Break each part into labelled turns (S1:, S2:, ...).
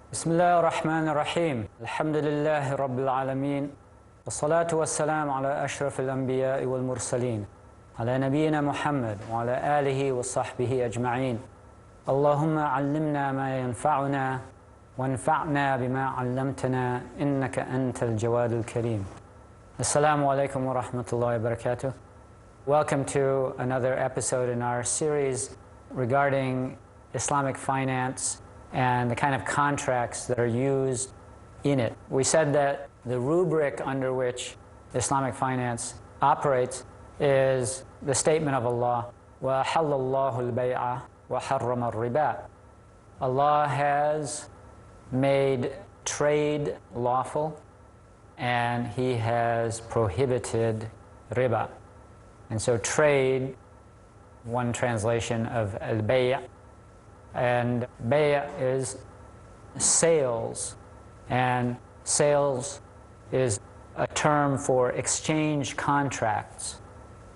S1: Bismillah ar-Rahman ar-Rahim. Alhamdulillahi Rabbil Alameen. Wassalatu wassalamu ala ashraf al-anbiya wal-mursaleen. Ala nabiyyina Muhammad wa ala alihi wa sahbihi ajma'een. Allahumma allimna ma yanfa'una wanfa'na bima 'allamtana innaka antal jawadul kareem. Assalamu alaikum wa rahmatullahi wa barakatuh. Welcome to another episode in our series regarding Islamic finance and the kind of contracts that are used in it. We said that the rubric under which Islamic finance operates is the statement of Allah, وَأَحَلَّ اللَّهُ الْبَيْعَ وَحَرَّمَ الرِّبَا. Allah has made trade lawful and He has prohibited riba. And so trade, one translation of al-bay', and bay' is sales, and sales is a term for exchange contracts.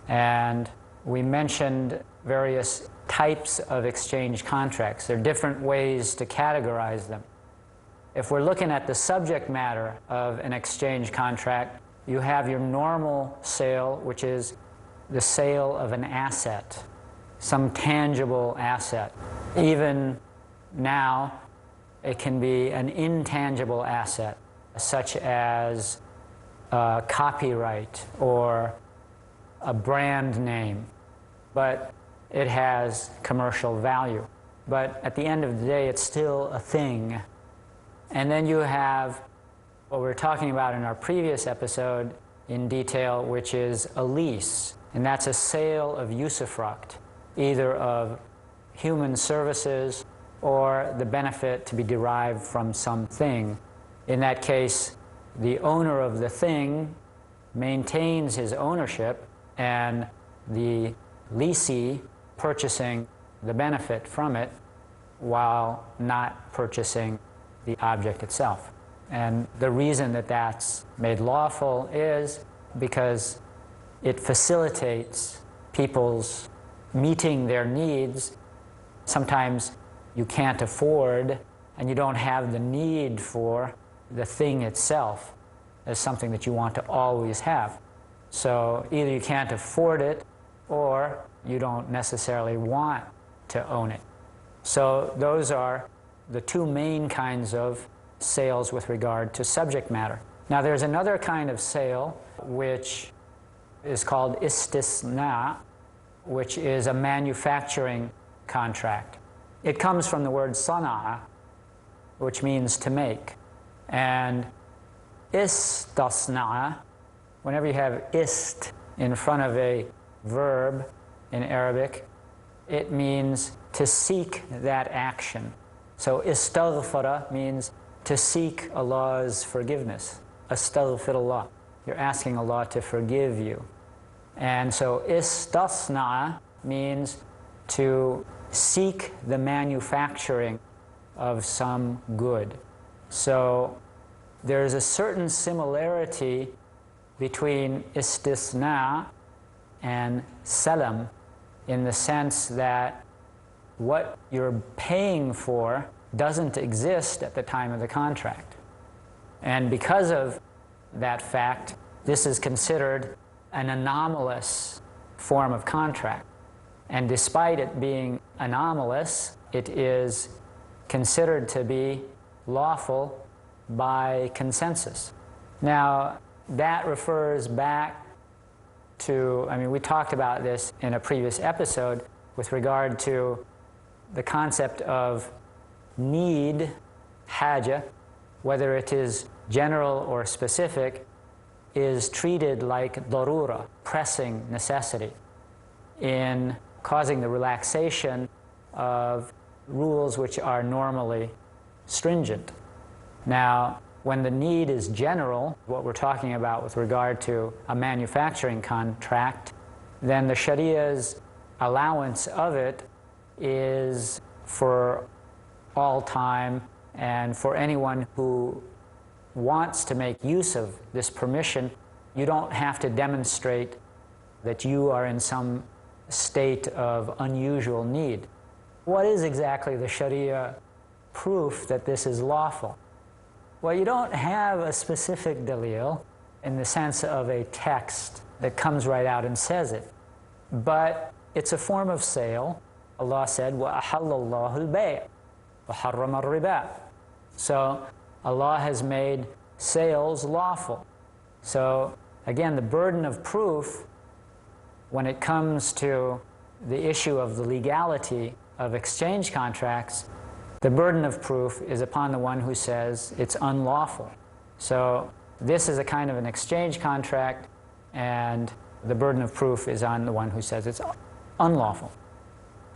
S1: And we mentioned various types of exchange contracts. There are different ways to categorize them. If we're looking at the subject matter of an exchange contract, you have your normal sale, which is the sale of an asset, some tangible asset. Even now, it can be an intangible asset, such as a copyright or a brand name, but it has commercial value. But at the end of the day, it's still a thing. And then you have what we were talking about in our previous episode in detail, which is a lease. And that's a sale of usufruct, either of human services or the benefit to be derived from something. In that case, the owner of the thing maintains his ownership and the leasee purchasing the benefit from it while not purchasing the object itself. And the reason that that's made lawful is because it facilitates people's meeting their needs. Sometimes you can't afford and you don't have the need for the thing itself as something that you want to always have. So either you can't afford it or you don't necessarily want to own it. So those are the two main kinds of sales with regard to subject matter. Now there's another kind of sale which is called Istisna'a, which is a manufacturing contract. It comes from the word sana'a, which means to make. And Istisna'a, whenever you have ist in front of a verb in Arabic, it means to seek that action. So istaghfara means to seek Allah's forgiveness. Astaghfirullah. You're asking Allah to forgive you. And so istisna'a means to seek the manufacturing of some good. So there's a certain similarity between istisna' and salam in the sense that what you're paying for doesn't exist at the time of the contract. And because of that fact, this is considered an anomalous form of contract. And despite it being anomalous, it is considered to be lawful by consensus. Now, that refers back to, we talked about this in a previous episode with regard to the concept of need, haja, whether it is general or specific, is treated like darura, pressing necessity, in causing the relaxation of rules which are normally stringent. Now, when the need is general, what we're talking about with regard to a manufacturing contract, then the Sharia's allowance of it is for all time and for anyone who wants to make use of this permission. You don't have to demonstrate that you are in some state of unusual need. What is exactly the Sharia proof that this is lawful? Well, you don't have a specific dalil in the sense of a text that comes right out and says it. But it's a form of sale. Allah said, وَأَحَلَّ اللَّهُ الْبَيْعَ وَحَرَّمَ الرِّبَا. So Allah has made sales lawful. So again, the burden of proof when it comes to the issue of the legality of exchange contracts, the burden of proof is upon the one who says it's unlawful. So this is a kind of an exchange contract, and the burden of proof is on the one who says it's unlawful.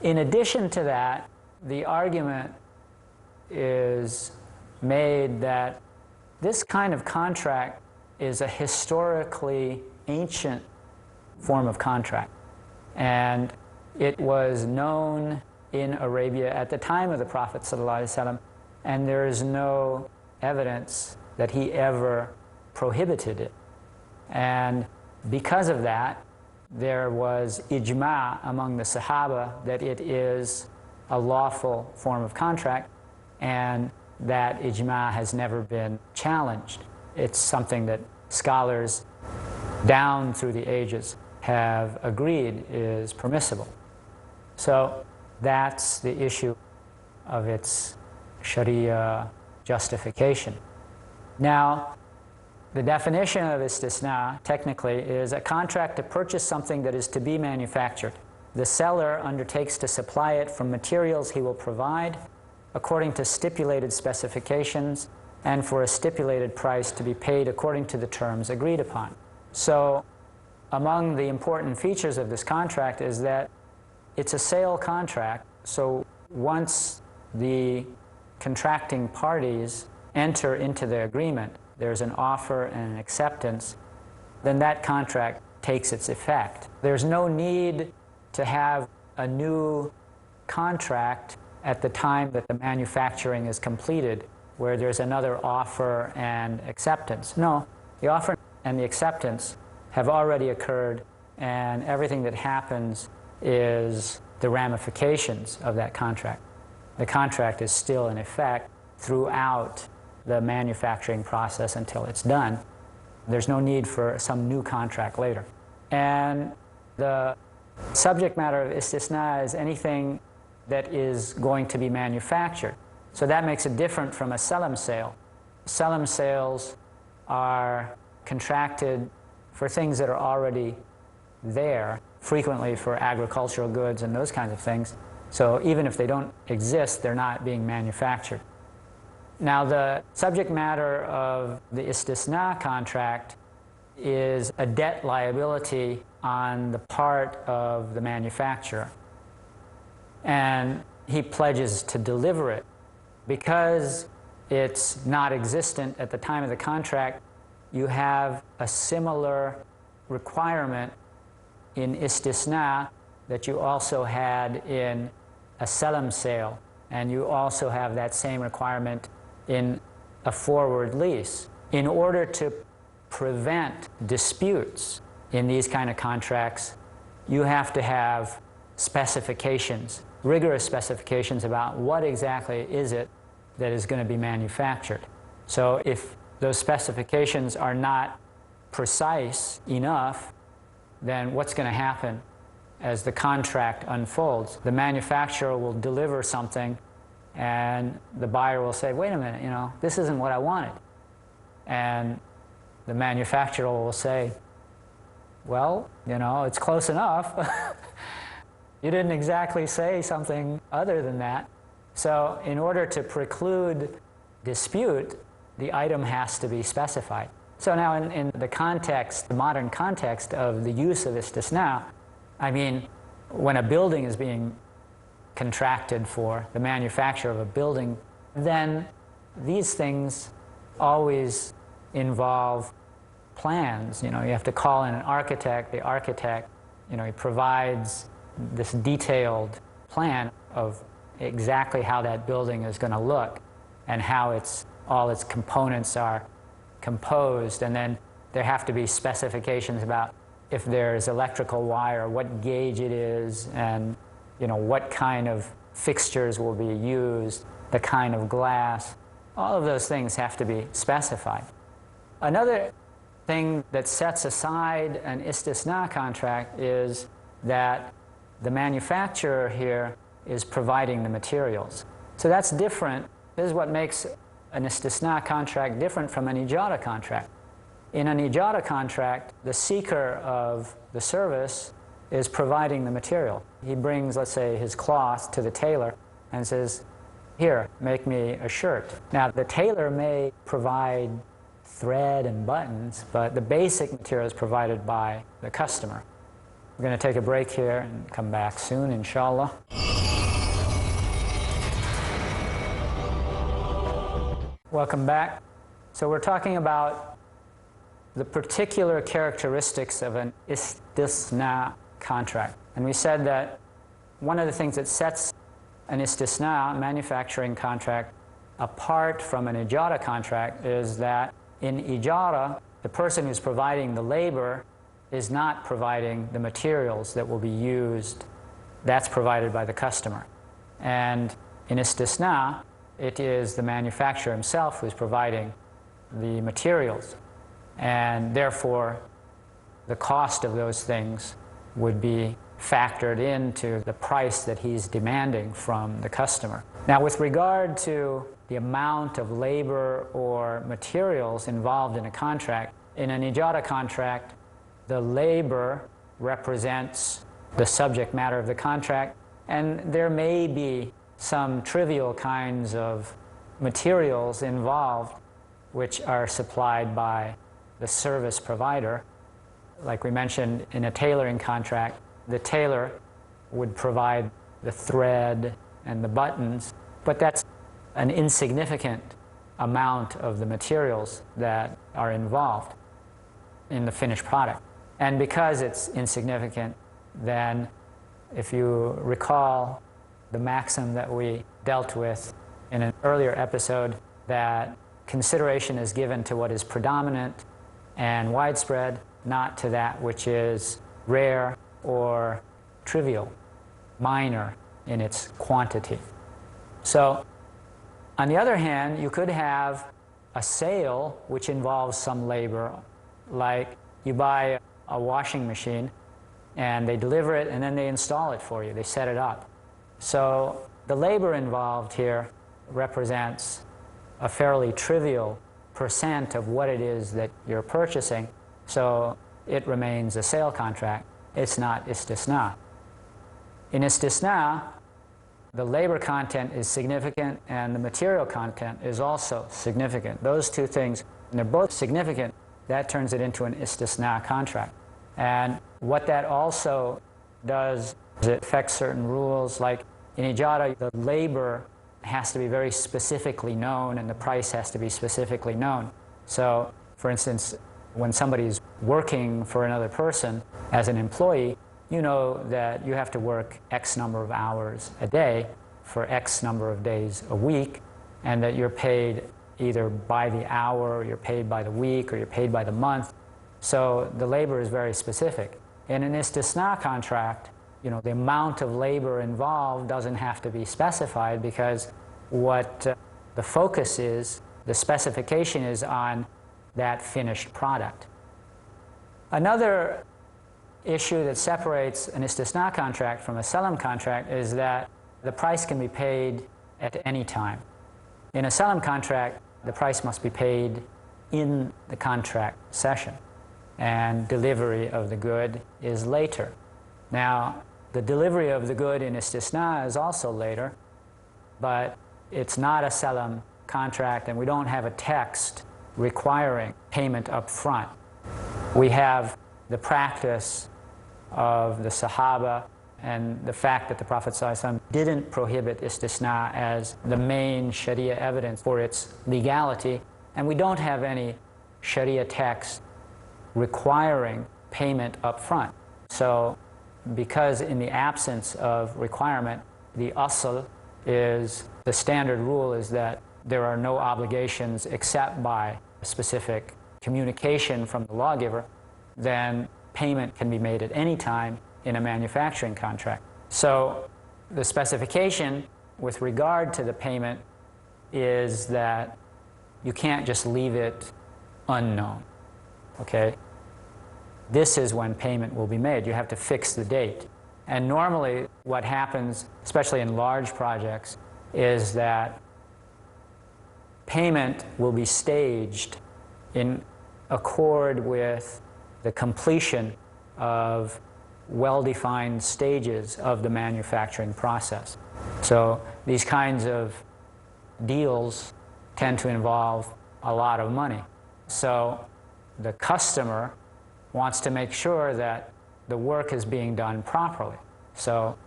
S1: In addition to that, the argument is made that this kind of contract is a historically ancient form of contract, and it was known in Arabia at the time of the Prophet ﷺ, and there is no evidence that he ever prohibited it. And because of that, there was ijma among the Sahaba that it is a lawful form of contract, and that ijma has never been challenged. It's something that scholars down through the ages have agreed is permissible. So that's the issue of its Sharia justification. Now, the definition of istisna'a technically is a contract to purchase something that is to be manufactured. The seller undertakes to supply it from materials he will provide according to stipulated specifications and for a stipulated price to be paid according to the terms agreed upon. So among the important features of this contract is that it's a sale contract, so once the contracting parties enter into the agreement, there's an offer and an acceptance, then that contract takes its effect. There's no need to have a new contract at the time that the manufacturing is completed, where there's another offer and acceptance. No, the offer and the acceptance have already occurred, and everything that happens is the ramifications of that contract. The contract is still in effect throughout the manufacturing process until it's done. There's no need for some new contract later. And the subject matter of istisna is anything that is going to be manufactured. So that makes it different from a Salam sale. Salam sales are contracted for things that are already there, frequently for agricultural goods and those kinds of things. So even if they don't exist, they're not being manufactured. Now, the subject matter of the Istisna'a contract is a debt liability on the part of the manufacturer. And he pledges to deliver it. Because it's not existent at the time of the contract, you have a similar requirement in Istisna that you also had in a Salam sale, and you also have that same requirement in a forward lease. In order to prevent disputes in these kind of contracts, you have to have specifications, rigorous specifications about what exactly is it that is going to be manufactured. So if those specifications are not precise enough, then what's going to happen as the contract unfolds? The manufacturer will deliver something, and the buyer will say, wait a minute, you know, this isn't what I wanted. And the manufacturer will say, well, you know, it's close enough. You didn't exactly say something other than that. So in order to preclude dispute, the item has to be specified. So now in the context, the modern context of the use of istisna, I mean, when a building is being contracted for, the manufacture of a building, then these things always involve plans. You know, you have to call in an architect. The architect, you know, he provides this detailed plan of exactly how that building is going to look and how all its components are composed. And then there have to be specifications about if there's electrical wire, what gauge it is, and you know what kind of fixtures will be used. the kind of glass. All of those things have to be specified. Another thing that sets aside an istisna contract is that the manufacturer here is providing the materials. So that's different. This is what makes an istisna contract different from an ijara contract. In an ijara contract, the seeker of the service is providing the material. He brings, let's say, his cloth to the tailor and says, "Here, make me a shirt." Now, the tailor may provide thread and buttons, but the basic material is provided by the customer. We're going to take a break here and come back soon, inshallah. Welcome back. So we're talking about the particular characteristics of an istisna contract. And we said that one of the things that sets an istisna manufacturing contract apart from an ijara contract is that in ijara, the person who's providing the labor is not providing the materials that will be used. That's provided by the customer. And in istisna, it is the manufacturer himself who's providing the materials. And therefore, the cost of those things would be factored into the price that he's demanding from the customer. Now, with regard to the amount of labor or materials involved in a contract, in an ijara contract, the labor represents the subject matter of the contract, and there may be some trivial kinds of materials involved which are supplied by the service provider. Like we mentioned, in a tailoring contract, the tailor would provide the thread and the buttons, but that's an insignificant amount of the materials that are involved in the finished product. And because it's insignificant, then if you recall the maxim that we dealt with in an earlier episode, that consideration is given to what is predominant and widespread, not to that which is rare or trivial, minor in its quantity. So, on the other hand, you could have a sale which involves some labor, like you buy a washing machine and they deliver it and then they install it for you, they set it up. So the labor involved here represents a fairly trivial percent of what it is that you're purchasing, so it remains a sale contract. It's not istisna. In istisna, the labor content is significant and the material content is also significant. Those two things, and they're both significant, that turns it into an istisna contract. And what that also does is it affects certain rules, like in ijara, the labor has to be very specifically known and the price has to be specifically known. So, for instance, when somebody's working for another person as an employee, you know that you have to work X number of hours a day for X number of days a week, and that you're paid either by the hour, or you're paid by the week, or you're paid by the month. So the labor is very specific. In an istisna contract, you know, the amount of labor involved doesn't have to be specified, because what the focus is, the specification is on that finished product. Another issue that separates an istisna contract from a Salam contract is that the price can be paid at any time. In a Salam contract, the price must be paid in the contract session, and delivery of the good is later. Now, the delivery of the good in istisna is also later, but it's not a Salam contract, and we don't have a text requiring payment up front. We have the practice of the Sahaba and the fact that the Prophet ﷺ didn't prohibit istisna as the main Sharia evidence for its legality, and we don't have any Sharia text requiring payment up front. So, because in the absence of requirement, the asl is, the standard rule is that there are no obligations except by a specific communication from the lawgiver, then payment can be made at any time in a manufacturing contract. So the specification with regard to the payment is that you can't just leave it unknown, okay? This is when payment will be made. You have to fix the date. And normally what happens, especially in large projects, is that payment will be staged in accord with the completion of well-defined stages of the manufacturing process. So these kinds of deals tend to involve a lot of money. So the customer wants to make sure that the work is being done properly. So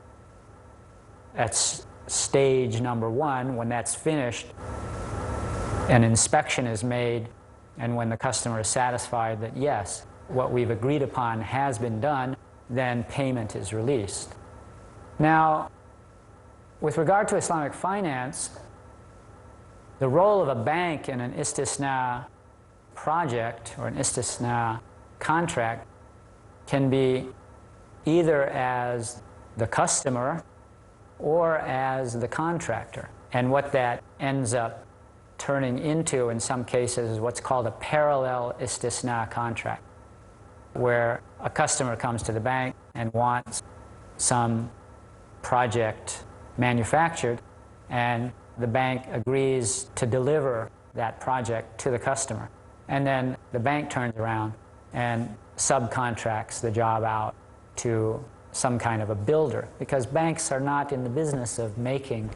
S1: at stage number one, when that's finished, an inspection is made, and when the customer is satisfied that yes, what we've agreed upon has been done, then payment is released. Now, with regard to Islamic finance, the role of a bank in an Istisna'a project or an Istisna'a contract can be either as the customer or as the contractor. And what that ends up turning into in some cases is what's called a parallel Istisna'a contract, where a customer comes to the bank and wants some project manufactured, and the bank agrees to deliver that project to the customer. And then the bank turns around and subcontracts the job out to some kind of a builder, because banks are not in the business of making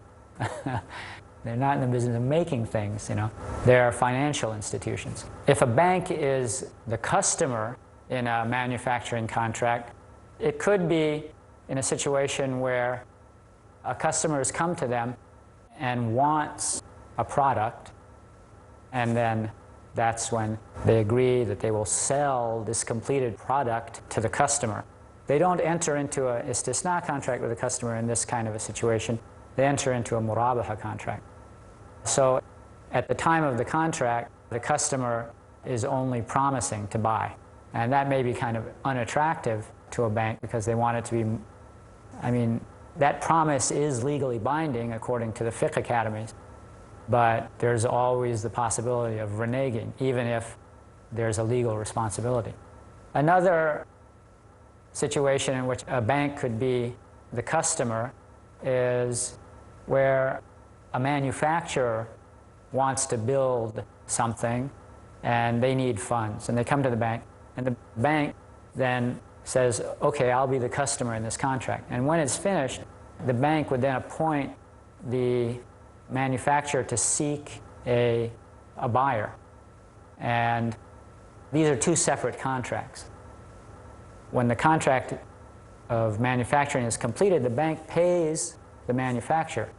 S1: they're not in the business of making things, you know. They're financial institutions. If a bank is the customer in a manufacturing contract, it could be in a situation where a customer has come to them and wants a product, and then that's when they agree that they will sell this completed product to the customer. They don't enter into an Istisna'a contract with a customer in this kind of a situation. They enter into a Murabaha contract. So at the time of the contract, the customer is only promising to buy. And that may be kind of unattractive to a bank because they want it to be, I mean, that promise is legally binding according to the fiqh academies, but there's always the possibility of reneging, even if there's a legal responsibility. Another situation in which a bank could be the customer is where a manufacturer wants to build something and they need funds, and they come to the bank, and the bank then says, okay, I'll be the customer in this contract. And when it's finished, the bank would then appoint the manufacturer to seek a buyer. And these are two separate contracts. When the contract of manufacturing is completed, the bank pays the manufacturer.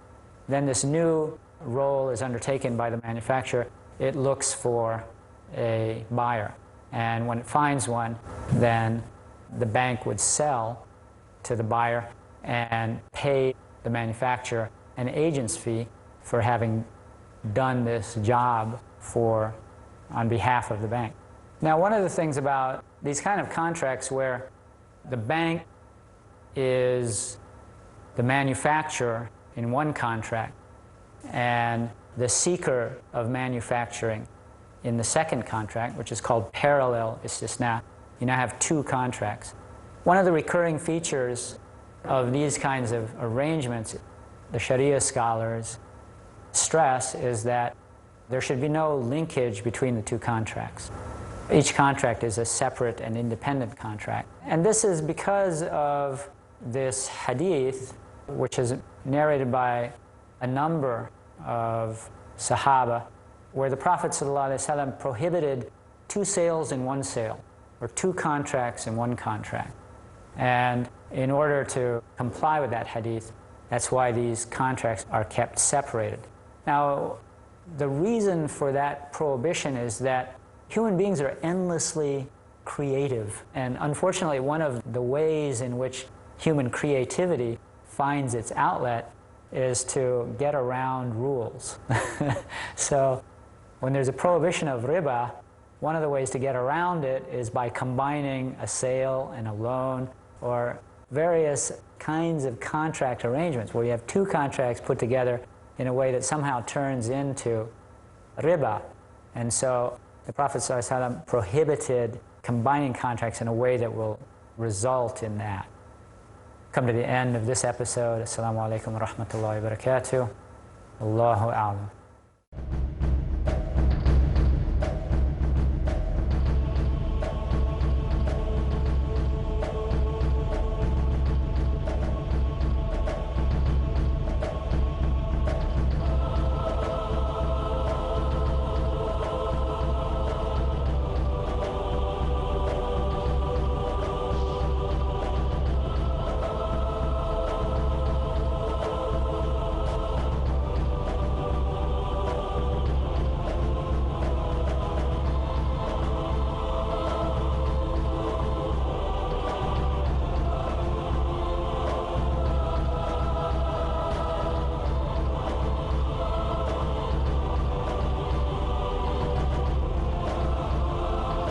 S1: Then this new role is undertaken by the manufacturer. It looks for a buyer. And when it finds one, then the bank would sell to the buyer and pay the manufacturer an agent's fee for having done this job on behalf of the bank. Now, one of the things about these kind of contracts where the bank is the manufacturer in one contract and the seeker of manufacturing in the second contract, which is called parallel Istisna'a, you now have two contracts. One of the recurring features of these kinds of arrangements, the Sharia scholars stress, is that there should be no linkage between the two contracts. Each contract is a separate and independent contract. And this is because of this hadith, which is narrated by a number of Sahaba, where the Prophet ﷺ prohibited two sales in one sale, or two contracts in one contract. And in order to comply with that hadith, that's why these contracts are kept separated. Now, the reason for that prohibition is that human beings are endlessly creative. And unfortunately, one of the ways in which human creativity finds its outlet is to get around rules. So when there's a prohibition of riba, one of the ways to get around it is by combining a sale and a loan, or various kinds of contract arrangements where you have two contracts put together in a way that somehow turns into riba. And so the Prophet ﷺ prohibited combining contracts in a way that will result in that. Come to the end of this episode. Assalamu alaikum wa rahmatullahi wa barakatuh. Allahu a'lam.